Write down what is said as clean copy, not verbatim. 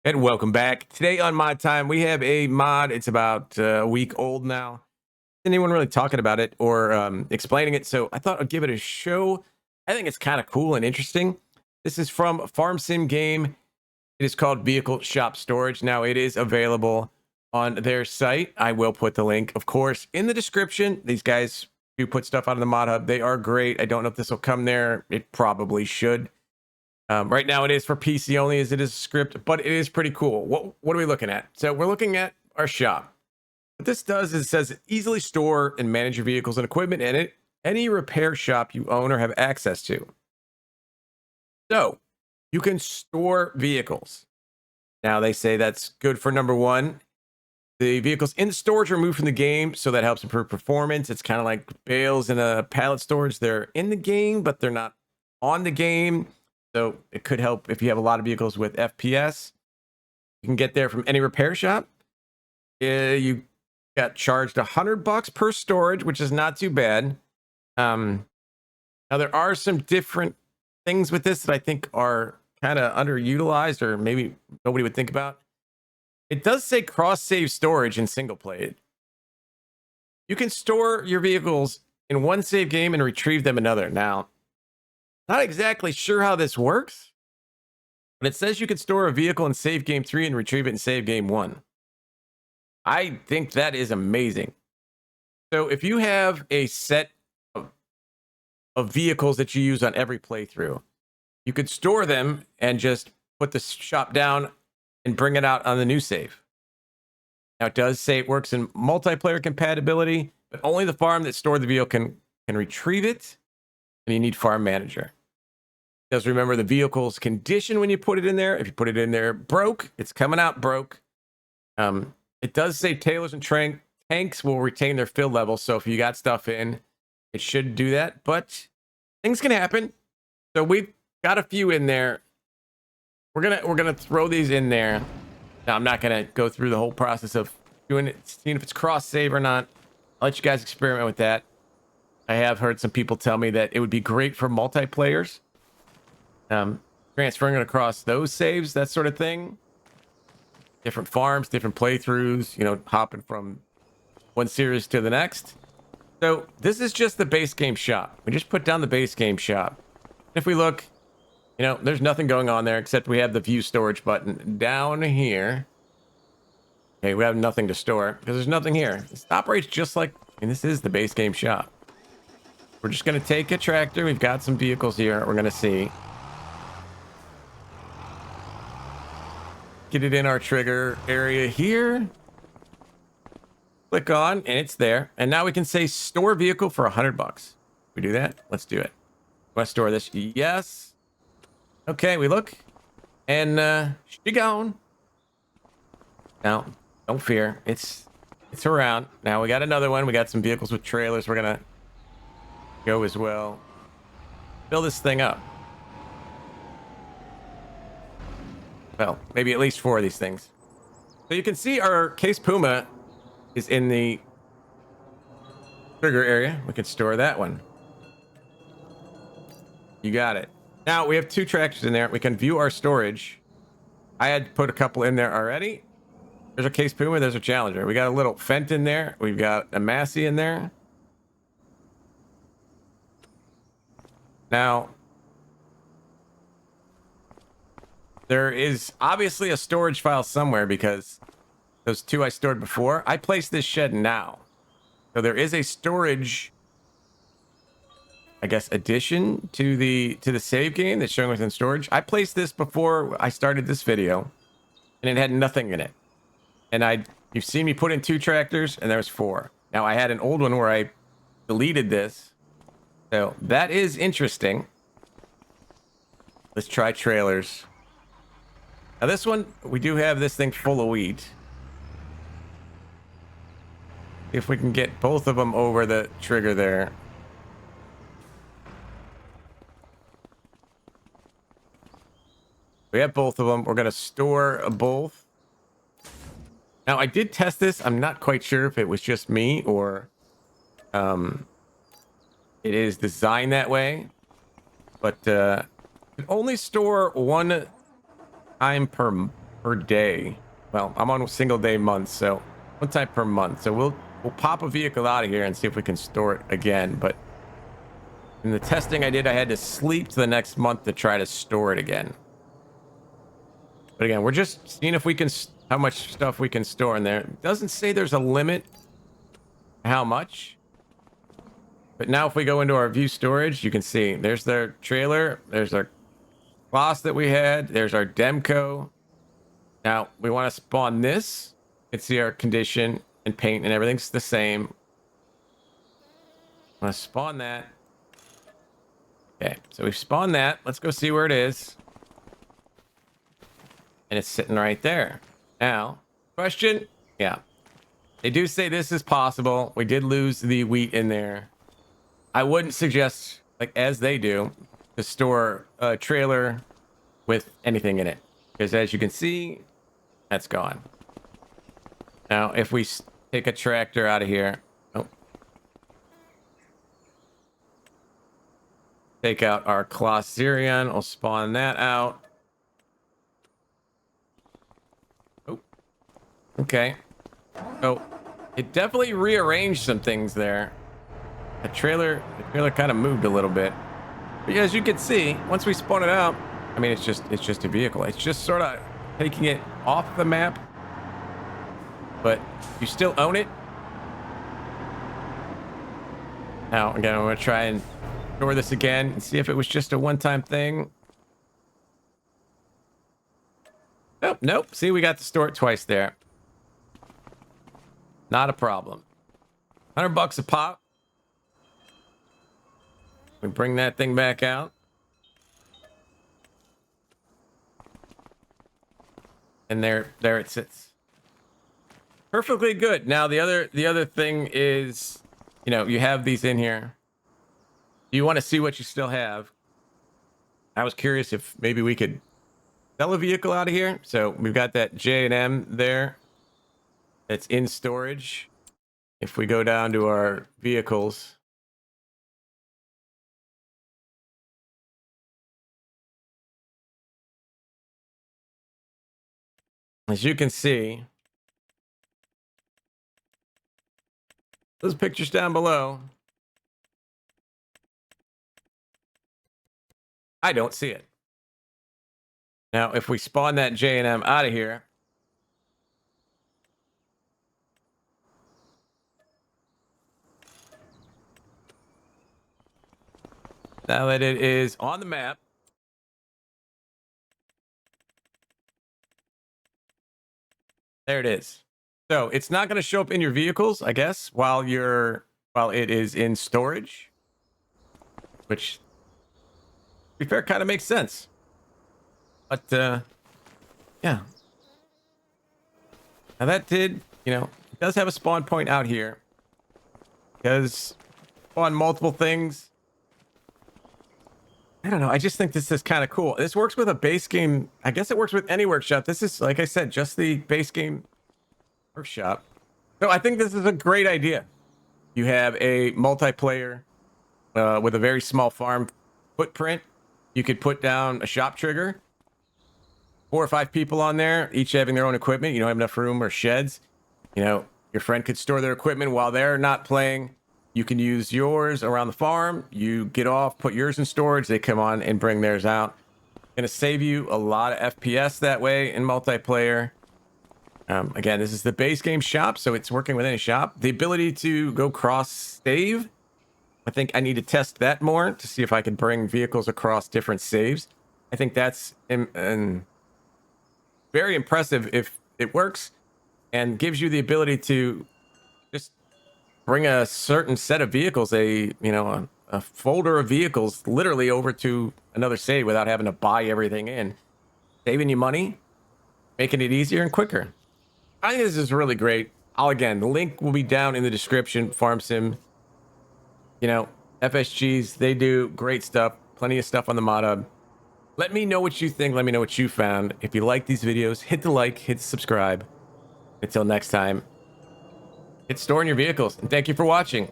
And welcome back. Today on My Time, we have a mod. It's about a week old now. Anyone really talking about it or explaining it? So I thought I'd give it a show. I think it's kind of cool and interesting. This is from Farm Sim Game. It is called Vehicle Shop Storage. Now it is available on their site. I will put the link, of course, in the description. These guys do put stuff out on the Modhub. They are great. I don't know if this will come there. It probably should. Right now it is for PC only as it is a script, but it is pretty cool. What are we looking at? So we're looking at our shop. What this does is it says easily store and manage your vehicles and equipment in it. Any repair shop you own or have access to. So you can store vehicles. Now they say that's good for number one. The vehicles in storage are removed from the game, so that helps improve performance. It's kind of like bales in a pallet storage. They're in the game, but they're not on the game. So it could help if you have a lot of vehicles with FPS. You can get there from any repair shop. You got charged $100 per storage, which is not too bad. Now there are some different things with this that I think are kind of underutilized, or maybe nobody would think about. It does say cross-save storage in single play. You can store your vehicles in one save game and retrieve them in another. Now, not exactly sure how this works, but it says you can store a vehicle in save game 3 and retrieve it in save game 1. I think that is amazing. So if you have a set of vehicles that you use on every playthrough, you could store them and just put the shop down and bring it out on the new save. Now it does say it works in multiplayer compatibility, but only the farm that stored the vehicle can retrieve it, and you need farm manager. Because remember, the vehicle's condition when you put it in there. If you put it in there broke, it's coming out broke. It does say tailors and tanks will retain their fill level. So if you got stuff in, it should do that. But things can happen. So we've got a few in there. We're gonna throw these in there. Now I'm not gonna go through the whole process of doing it, seeing if it's cross save or not. I'll let you guys experiment with that. I have heard some people tell me that it would be great for multiplayers. Transferring it across those saves, that sort of thing. Different farms, different playthroughs, hopping from one series to the next. So this is just the base game shop. We just put down the base game shop. If we look, there's nothing going on there except we have the view storage button down here. Okay, we have nothing to store because there's nothing here. This operates just like, this is the base game shop. We're just going to take a tractor. We've got some vehicles here. We're going to see. Get it in our trigger area here. Click on, and it's there. And now we can say store vehicle for $100. We do that? Let's do it. Want to store this? Yes. Okay, we look. And she gone. Now, don't fear. It's around. Now we got another one. We got some vehicles with trailers. We're going to go as well. Fill this thing up. Well, maybe at least 4 of these things. So you can see our Case Puma is in the trigger area. We can store that one. You got it. Now we have 2 tractors in there. We can view our storage. I had put a couple in there already. There's a Case Puma. There's a Challenger. We got a little Fendt in there. We've got a Massey in there. Now, there is obviously a storage file somewhere because those 2 I stored before. I placed this shed now. So there is a storage, I guess, addition to the save game that's showing within storage. I placed this before I started this video, and it had nothing in it. And you've seen me put in 2 tractors, and there's 4. Now I had an old one where I deleted this. So that is interesting. Let's try trailers. Now this one, we do have this thing full of wheat. If we can get both of them over the trigger there. We have both of them. We're going to store both. Now I did test this. I'm not quite sure if it was just me or it is designed that way. But you can only store one time per per day. Well, I'm on a single day month, so one time per month. So we'll pop a vehicle out of here and see if we can store it again. But in the testing I did, I had to sleep to the next month to try to store it again. But again, we're just seeing if we can, how much stuff we can store in there. It doesn't say there's a limit how much. But now if we go into our view storage, you can see there's their trailer. There's our class that we had. There's our Demco. Now we want to spawn this. You can see our condition and paint and everything's the same. I'm going to spawn that. Okay, so we've spawned that. Let's go see where it is. And it's sitting right there. Now, question? Yeah. They do say this is possible. We did lose the wheat in there. I wouldn't suggest, like as they do, to store a trailer with anything in it. Because as you can see, that's gone. Now, if we take a tractor out of here. Oh. Take out our Closserion. We'll spawn that out. Oh. Okay. So, it definitely rearranged some things there. The trailer kind of moved a little bit. But yeah, as you can see, once we spawn it out, I mean, it's just a vehicle. It's just sort of taking it off the map. But you still own it. Now, again, I'm going to try and store this again and see if it was just a one-time thing. Nope, nope. See, we got to store it twice there. Not a problem. $100 a pop. We bring that thing back out. And there it sits. Perfectly good. Now the other thing is, you know, you have these in here. You want to see what you still have. I was curious if maybe we could sell a vehicle out of here. So we've got that J&M there. It's in storage. If we go down to our vehicles. As you can see, those pictures down below, I don't see it. Now, if we spawn that J&M out of here, now that it is on the map, there it is. So it's not going to show up in your vehicles, I guess, while it is in storage, which, to be fair, kind of makes sense. But yeah. Now that did, you know, it does have a spawn point out here. Because spawn multiple things. I don't know. I just think this is kind of cool. This works with a base game. I guess it works with any workshop. This is, like I said, just the base game workshop. So I think this is a great idea. You have a multiplayer with a very small farm footprint. You could put down a shop trigger. 4 or 5 people on there, each having their own equipment. You don't have enough room or sheds. You know, your friend could store their equipment while they're not playing. You can use yours around the farm. You get off, put yours in storage. They come on and bring theirs out. Going to save you a lot of FPS that way in multiplayer. Again, this is the base game shop, so it's working with any shop. The ability to go cross save. I think I need to test that more to see if I can bring vehicles across different saves. I think that's very impressive if it works and gives you the ability to just bring a certain set of vehicles, a folder of vehicles literally over to another save without having to buy everything in, saving you money, making it easier and quicker. I think this is really great. The link will be down in the description. Farm Sim, you know, FSGs, they do great stuff. Plenty of stuff on the Modhub. Let me know what you think. Let me know what you found. If you like these videos, hit the like, hit subscribe. Until next time, hit store in your vehicles. And thank you for watching.